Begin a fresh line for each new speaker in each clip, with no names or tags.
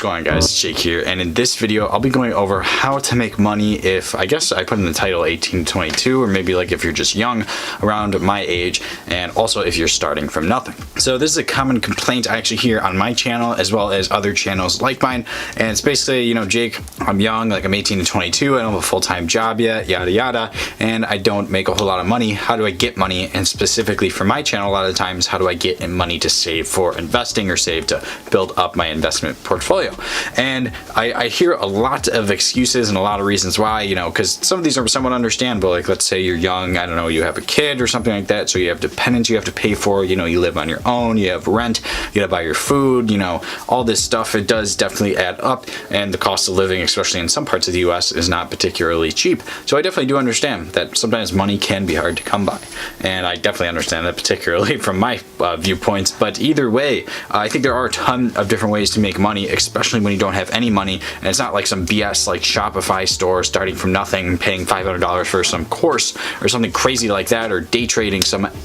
going on, guys? It's Jake here, and in this video I'll be going over how to make money if, I guess I put in the title 18 to 22, or maybe like if you're just young around my age, and also if you're starting from nothing. So this is a common complaint I actually hear on my channel as well as other channels like mine, and it's basically, you know, Jake, I'm young, like I'm 18 to 22, I don't have a full-time job yet, yada yada, and I don't make a whole lot of money. How do I get money? And specifically for my channel, a lot of the times, how do I get money to save for investing or save to build up my investment portfolio? And I hear a lot of excuses and a lot of reasons why, you know, because some of these are somewhat understandable. Like, let's say you're young, I don't know, you have a kid or something like that, so you have dependents you have to pay for, you know, you live on your own, you have rent, you gotta buy your food, you know, all this stuff. It does definitely add up, and the cost of living, especially in some parts of the US, is not particularly cheap. So I definitely do understand that sometimes money can be hard to come by, and I definitely understand that, particularly from my viewpoints. But either way, I think there are a ton of different ways to make money, especially when you don't have any money, and it's not like some BS like Shopify store starting from nothing, paying $500 for some course or something crazy like that, or day trading,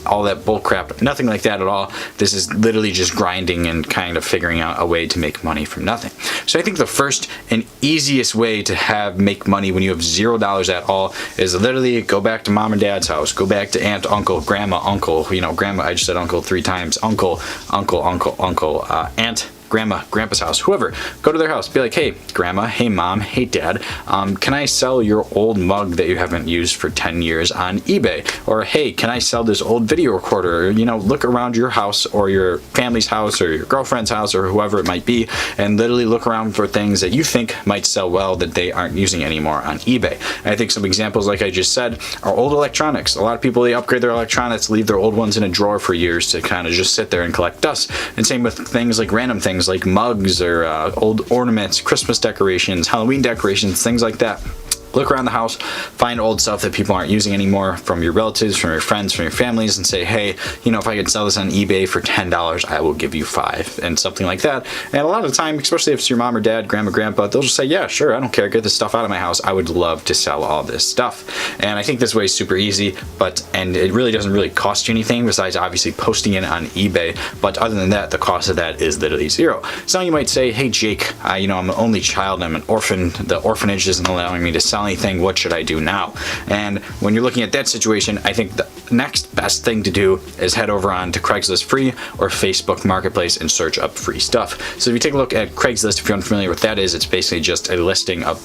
all that bull crap. Nothing like that at all. This is literally just grinding and kind of figuring out a way to make money from nothing. So I think the first and easiest way to make money when you have $0 at all is literally go back to mom and dad's house, go back to aunt, uncle, grandma, uncle, you know, grandma, I just said uncle 3 times, uncle, aunt, grandma, grandpa's house, whoever. Go to their house, be like, hey grandma, hey mom, hey dad, can I sell your old mug that you haven't used for 10 years on eBay? Or hey, can I sell this old video recorder? Or, you know, look around your house or your family's house or your girlfriend's house or whoever it might be, and literally look around for things that you think might sell well that they aren't using anymore on eBay. And I think some examples, like I just said, are old electronics. A lot of people, they upgrade their electronics, leave their old ones in a drawer for years to kind of just sit there and collect dust. And same with things like random things like mugs or old ornaments, Christmas decorations, Halloween decorations, things like that. Look around the house, find old stuff that people aren't using anymore from your relatives, from your friends, from your families, and say, hey, you know, if I could sell this on eBay for $10, I will give you $5, and something like that. And a lot of the time, especially if it's your mom or dad, grandma, grandpa, they'll just say, yeah, sure, I don't care, get this stuff out of my house. I would love to sell all this stuff. And I think this way is super easy, and it really doesn't really cost you anything besides obviously posting it on eBay. But other than that, the cost of that is literally zero. Some of you might say, hey, Jake, you know, I'm an only child, I'm an orphan, the orphanage isn't allowing me to sell anything, what should I do now? And when you're looking at that situation, I think the next best thing to do is head over on to Craigslist Free or Facebook Marketplace and search up free stuff. So if you take a look at Craigslist, if you're unfamiliar with that is, it's basically just a listing of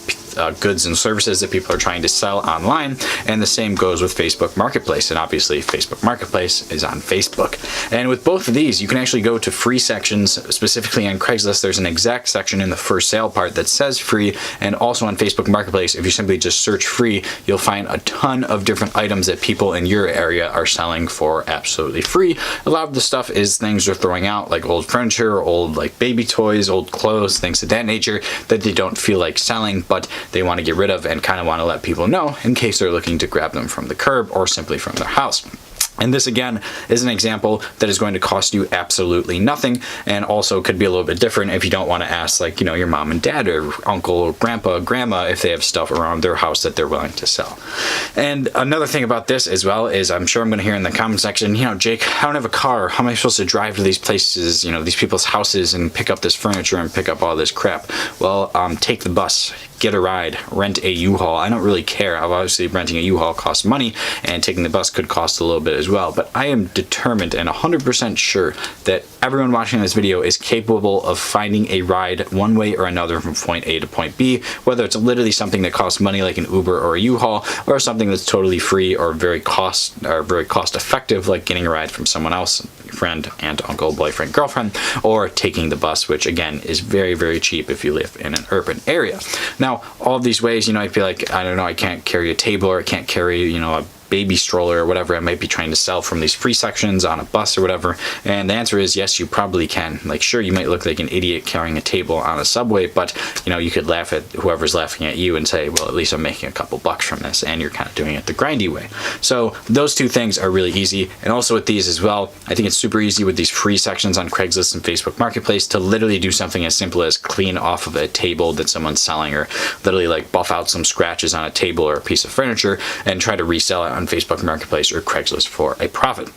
goods and services that people are trying to sell online, and the same goes with Facebook Marketplace, and obviously Facebook Marketplace is on Facebook. And with both of these, you can actually go to free sections. Specifically on Craigslist, there's an exact section in the for sale part that says free, and also on Facebook Marketplace, if you simply just search free, you'll find a ton of different items that people in your area are selling for absolutely free. A lot of the stuff is things they're throwing out, like old furniture, old like baby toys, old clothes, things of that nature that they don't feel like selling, but they want to get rid of and kind of want to let people know in case they're looking to grab them from the curb or simply from their house. And this again is an example that is going to cost you absolutely nothing, and also could be a little bit different if you don't want to ask, like, you know, your mom and dad or uncle or grandpa, grandma, if they have stuff around their house that they're willing to sell. And another thing about this as well is, I'm sure I'm going to hear in the comment section, you know, Jake, I don't have a car. How am I supposed to drive to these places, you know, these people's houses and pick up this furniture and pick up all this crap? Well, take the bus. Get a ride, rent a U-Haul. I don't really care. Obviously, renting a U-Haul costs money, and taking the bus could cost a little bit as well. But I am determined and 100% sure that everyone watching this video is capable of finding a ride one way or another from point A to point B, whether it's literally something that costs money like an Uber or a U-Haul, or something that's totally free or very cost effective, like getting a ride from someone else, your friend, aunt, uncle, boyfriend, girlfriend, or taking the bus, which again is very, very cheap if you live in an urban area. Now, all of these ways, you know, I'd be like, I don't know, I can't carry a table, or I can't carry, you know, a baby stroller or whatever I might be trying to sell from these free sections on a bus or whatever. And the answer is yes, you probably can. Like, sure, you might look like an idiot carrying a table on a subway, but you know, you could laugh at whoever's laughing at you and say, well, at least I'm making a couple bucks from this, and you're kind of doing it the grindy way. So those two things are really easy. And also with these as well, I think it's super easy with these free sections on Craigslist and Facebook Marketplace to literally do something as simple as clean off of a table that someone's selling, or literally like buff out some scratches on a table or a piece of furniture and try to resell it on Facebook Marketplace or Craigslist for a profit.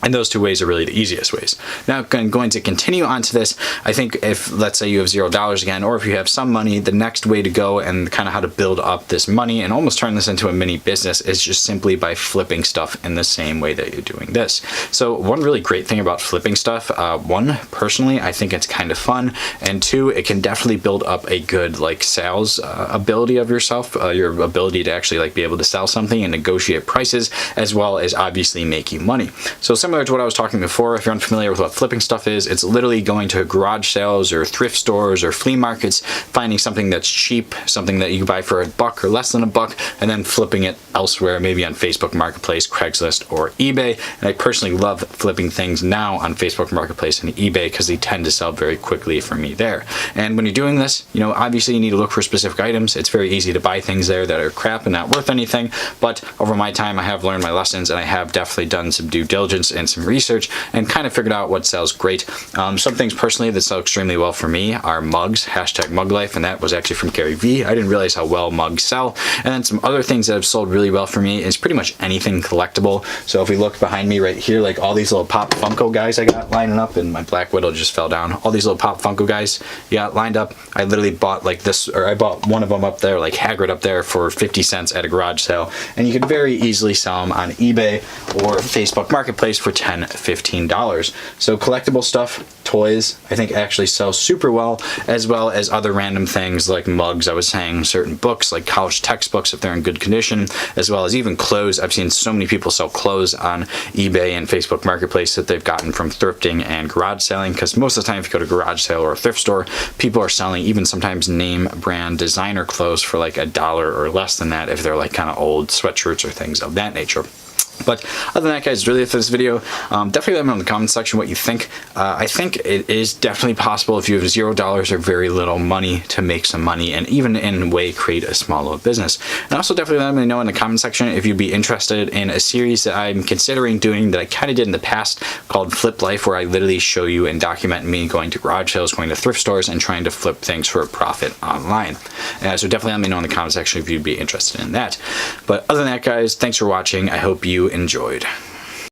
And those two ways are really the easiest ways. Now, I'm going to continue on to this. I think if, let's say you have $0 again, or if you have some money, the next way to go and kind of how to build up this money and almost turn this into a mini business is just simply by flipping stuff in the same way that you're doing this. So one really great thing about flipping stuff, one, personally, I think it's kind of fun, and two, it can definitely build up a good like sales ability of yourself, your ability to actually like be able to sell something and negotiate prices, as well as obviously make you money. So similar to what I was talking before, if you're unfamiliar with what flipping stuff is, it's literally going to garage sales or thrift stores or flea markets, finding something that's cheap, something that you can buy for $1 or less than $1, and then flipping it elsewhere, maybe on Facebook Marketplace, Craigslist, or eBay. And I personally love flipping things now on Facebook Marketplace and eBay because they tend to sell very quickly for me there. And when you're doing this, you know, obviously you need to look for specific items. It's very easy to buy things there that are crap and not worth anything, but over my time I have learned my lessons, and I have definitely done some due diligence and some research and kind of figured out what sells great. Some things personally that sell extremely well for me are mugs, #MugLife, and that was actually from Gary Vee. I didn't realize how well mugs sell. And then some other things that have sold really well for me is pretty much anything collectible. So if we look behind me right here, like all these little Pop Funko guys I got lining up, and my Black Widow just fell down. All these little Pop Funko guys you got lined up. I literally bought like this, or I bought one of them up there, like Hagrid up there, for 50 cents at a garage sale. And you could very easily sell them on eBay or Facebook Marketplace for $10, $15. So collectible stuff, toys, I think actually sell super well as other random things like mugs. I was saying certain books like college textbooks if they're in good condition, as well as even clothes. I've seen so many people sell clothes on eBay and Facebook Marketplace that they've gotten from thrifting and garage selling, because most of the time if you go to a garage sale or a thrift store, people are selling even sometimes name brand designer clothes for like $1 or less than that if they're like kind of old sweatshirts or things of that nature. But other than that, guys, really for this video, definitely let me know in the comment section what you think. I think it is definitely possible if you have $0 or very little money to make some money, and even in a way create a small little business. And also definitely let me know in the comment section if you'd be interested in a series that I'm considering doing that I kind of did in the past called Flip Life, where I literally show you and document me going to garage sales, going to thrift stores, and trying to flip things for a profit online. So definitely let me know in the comment section if you'd be interested in that. But other than that, guys, thanks for watching. I hope you enjoyed.